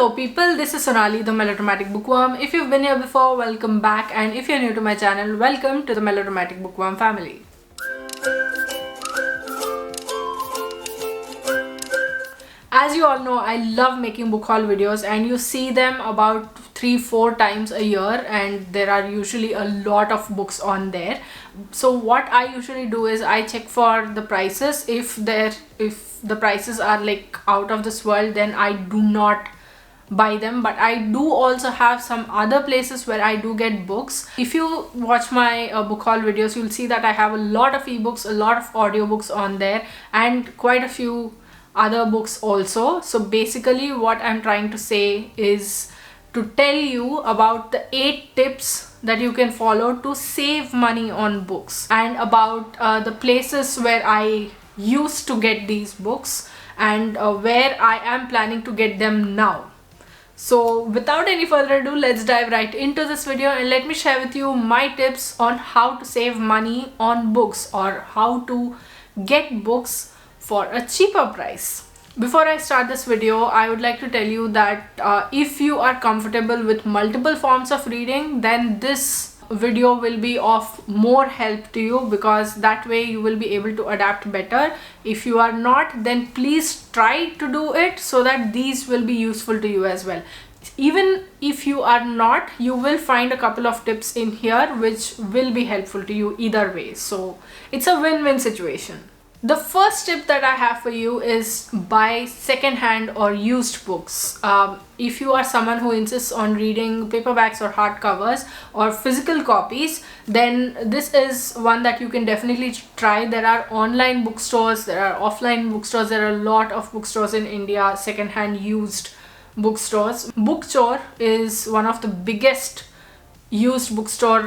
Hello people, this is Sonali, the Melodramatic Bookworm. If you've been here before, welcome back, and if you're new to my channel, welcome to the Melodramatic Bookworm family. As you all know, I love making book haul videos, and you see them about 3-4 times a year, and there are usually a lot of books on there. So what I usually do is I check for the prices. If the prices are like out of this world, then I do not buy them, but I do also have some other places where I do get books. If you watch my book haul videos, you'll see that I have a lot of ebooks, a lot of audiobooks on there, and quite a few other books also. So basically what I'm trying to say is to tell you about the 8 tips that you can follow to save money on books, and about the places where I used to get these books and where I am planning to get them now. So without any further ado, let's dive right into this video and let me share with you my tips on how to save money on books, or how to get books for a cheaper price. Before I start this video, I would like to tell you that if you are comfortable with multiple forms of reading, then this video will be of more help to you, because that way you will be able to adapt better. If you are not, then please try to do it so that these will be useful to you as well. Even if you are not, you will find a couple of tips in here which will be helpful to you either way. So it's a win-win situation. The first tip that I have for you is buy second-hand or used books. If you are someone who insists on reading paperbacks or hardcovers or physical copies, then this is one that you can definitely try. There are online bookstores, there are offline bookstores, there are a lot of bookstores in India, second-hand used bookstores. Bookstore is one of the biggest used bookstore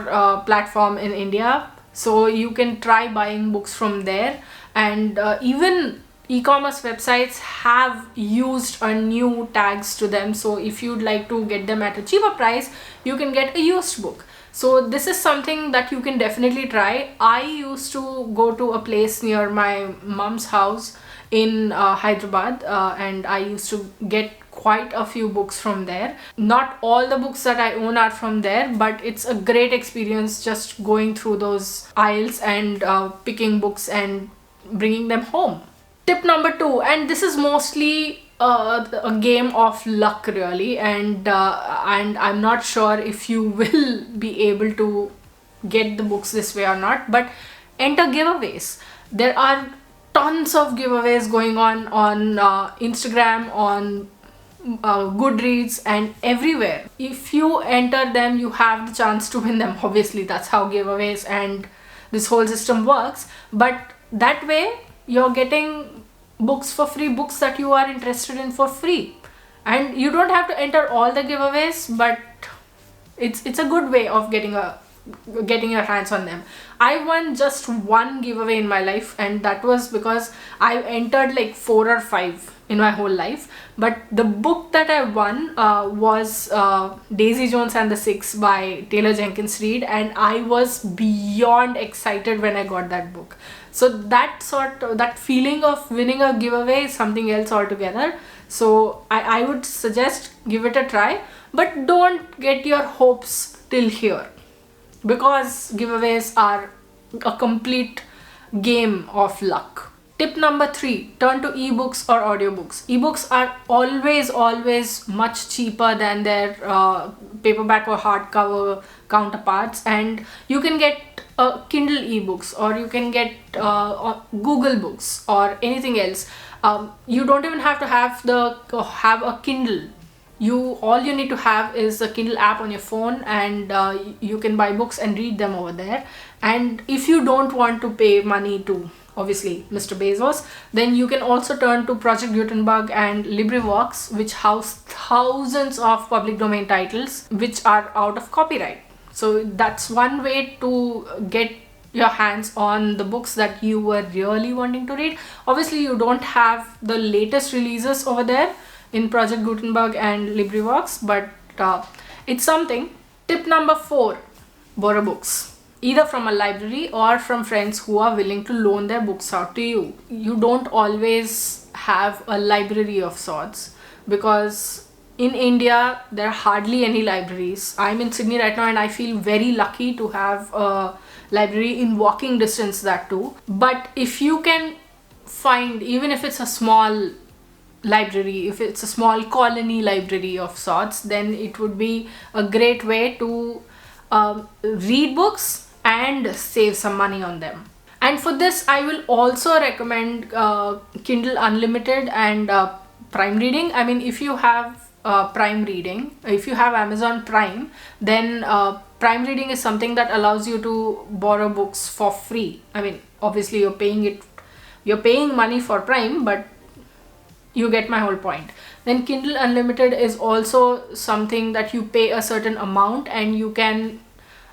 platform in India, so you can try buying books from there. And even e-commerce websites have used or new tags to them, so if you'd like to get them at a cheaper price, you can get a used book. So this is something that you can definitely try. I used to go to a place near my mom's house in Hyderabad, and I used to get quite a few books from there. Not all the books that I own are from there, but it's a great experience just going through those aisles and picking books and bringing them home. Tip number 2, and this is mostly a game of luck really, and I'm not sure if you will be able to get the books this way or not, but enter giveaways. There are tons of giveaways going on Instagram, on Goodreads, and everywhere. If you enter them, you have the chance to win them. Obviously that's how giveaways and this whole system works, but that way you're getting books for free, books that you are interested in for free, and you don't have to enter all the giveaways, but it's a good way of getting your hands on them. I won just one giveaway in my life, and that was because I entered like 4 or 5 in my whole life. But the book that I won was Daisy Jones and the Six by Taylor Jenkins Reid, and I was beyond excited when I got that book. So that feeling of winning a giveaway is something else altogether. So I would suggest give it a try, but don't get your hopes till here, because giveaways are a complete game of luck. Tip number 3, turn to ebooks or audiobooks. Ebooks are always much cheaper than their paperback or hardcover counterparts, and you can get Kindle ebooks, or you can get Google Books or anything else. You don't even have to have a Kindle. All you need to have is a Kindle app on your phone, and you can buy books and read them over there. And if you don't want to pay money to, obviously, Mr. Bezos, then you can also turn to Project Gutenberg and LibriVox, which house thousands of public domain titles which are out of copyright. So that's one way to get your hands on the books that you were really wanting to read. Obviously you don't have the latest releases over there in Project Gutenberg and LibriVox, but it's something. Tip number 4, borrow books, either from a library or from friends who are willing to loan their books out to you. You don't always have a library of sorts, because in India, there are hardly any libraries. I'm in Sydney right now and I feel very lucky to have a library in walking distance, that too. But if you can find, even if it's a small library, if it's a small colony library of sorts, then it would be a great way to read books and save some money on them. And for this, I will also recommend Kindle Unlimited and Prime Reading. I mean, if you have Prime Reading, if you have Amazon Prime, then Prime Reading is something that allows you to borrow books for free. I mean, obviously you're paying money for Prime, but you get my whole point. Then Kindle Unlimited is also something that you pay a certain amount and you can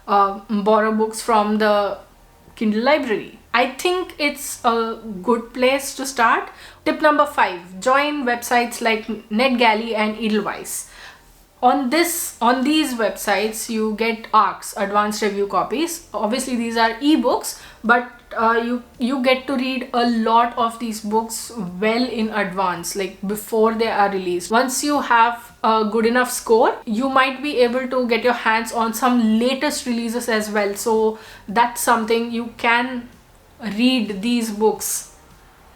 borrow books from the Kindle library. I think it's a good place to start. Tip number 5, join websites like NetGalley and EDELWEISS. On these websites, you get ARCs, advanced review copies. Obviously, these are ebooks, but you get to read a lot of these books well in advance, like before they are released. Once you have a good enough score, you might be able to get your hands on some latest releases as well. So that's something, you can read these books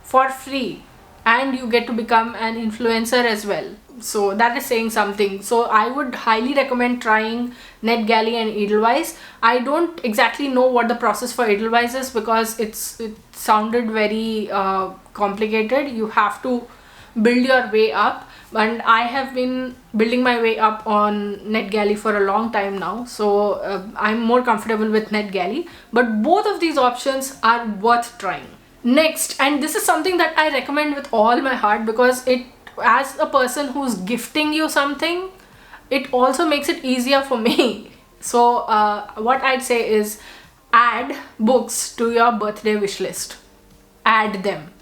for free and you get to become an influencer as well. So that is saying something. So I would highly recommend trying NetGalley and EDELWEISS. I don't exactly know what the process for EDELWEISS is because it sounded very complicated. You have to build your way up, and I have been building my way up on NetGalley for a long time now, so I'm more comfortable with NetGalley, but both of these options are worth trying. Next, and this is something that I recommend with all my heart, because it, as a person who's gifting you something, it also makes it easier for me. So what I'd say is add books to your birthday wish list. Add them.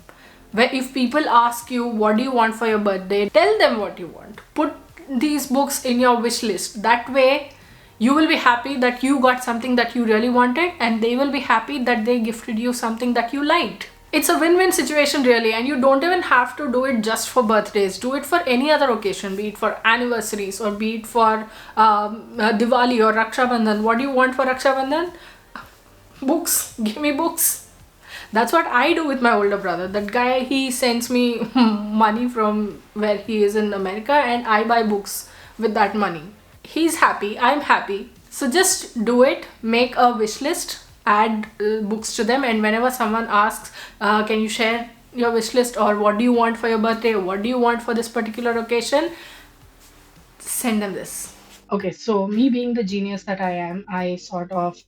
Where if people ask you what do you want for your birthday, tell them what you want. Put these books in your wish list. That way you will be happy that you got something that you really wanted, and they will be happy that they gifted you something that you liked. It's a win-win situation really, and you don't even have to do it just for birthdays. Do it for any other occasion, be it for anniversaries or be it for Diwali or Raksha Bandhan. What do you want for Raksha Bandhan? Books. Give me books. That's what I do with my older brother. That guy, he sends me money from where he is in America, and I buy books with that money. He's happy, I'm happy. So just do it. Make a wish list, add books to them, and whenever someone asks, can you share your wish list, or what do you want for your birthday, what do you want for this particular occasion, send them this. Okay, so me being the genius that I am, I sort of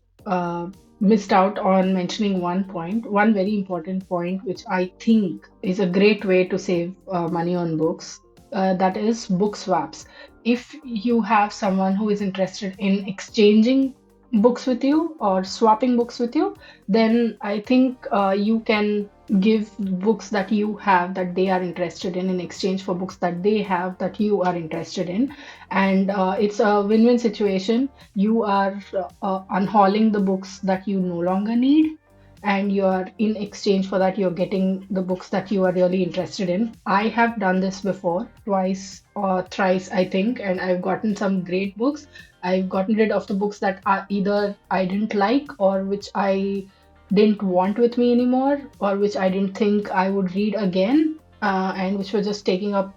missed out on mentioning one very important point, which I think is a great way to save money on books. That is book swaps. If you have someone who is interested in exchanging books with you or swapping books with you, then I think you can give books that you have that they are interested in exchange for books that they have that you are interested in, and it's a win-win situation. You are unhauling the books that you no longer need, and you're in exchange for that you're getting the books that you are really interested in. I have done this before, twice or thrice I think, and I've gotten some great books. I've gotten rid of the books that are either I didn't like, or which I didn't want with me anymore, or which I didn't think I would read again, and which were just taking up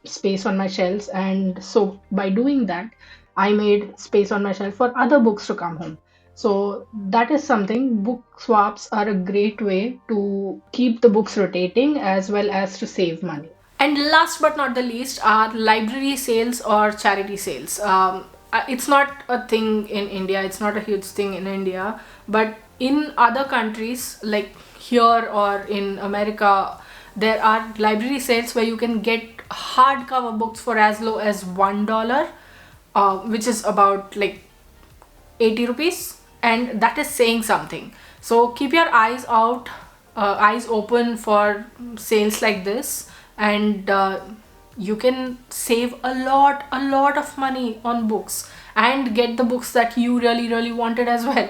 space on my shelves. And so by doing that, I made space on my shelf for other books to come home. So that is something. Book swaps are a great way to keep the books rotating as well as to save money. And last but not the least are library sales or charity sales. It's not a thing in India, it's not a huge thing in India, but in other countries like here or in America, there are library sales where you can get hardcover books for as low as $1, which is about like 80 rupees, and that is saying something. So keep your eyes out, eyes open for sales like this, and you can save a lot of money on books and get the books that you really wanted as well.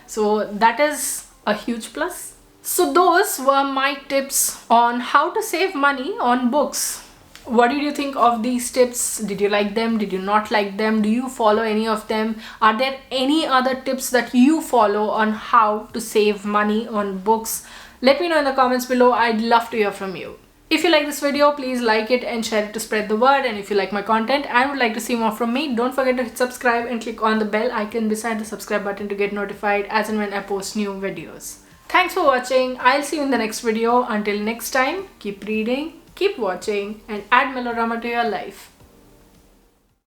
So that is a huge plus. So those were my tips on how to save money on books. What did you think of these tips? Did you like them? Did you not like them? Do you follow any of them? Are there any other tips that you follow on how to save money on books? Let me know in the comments below. I'd love to hear from you. If you like this video, please like it and share it to spread the word. And if you like my content and would like to see more from me, don't forget to hit subscribe and click on the bell icon beside the subscribe button to get notified as and when I post new videos. Thanks for watching. I'll see you in the next video. Until next time, keep reading, keep watching, and add melodrama to your life.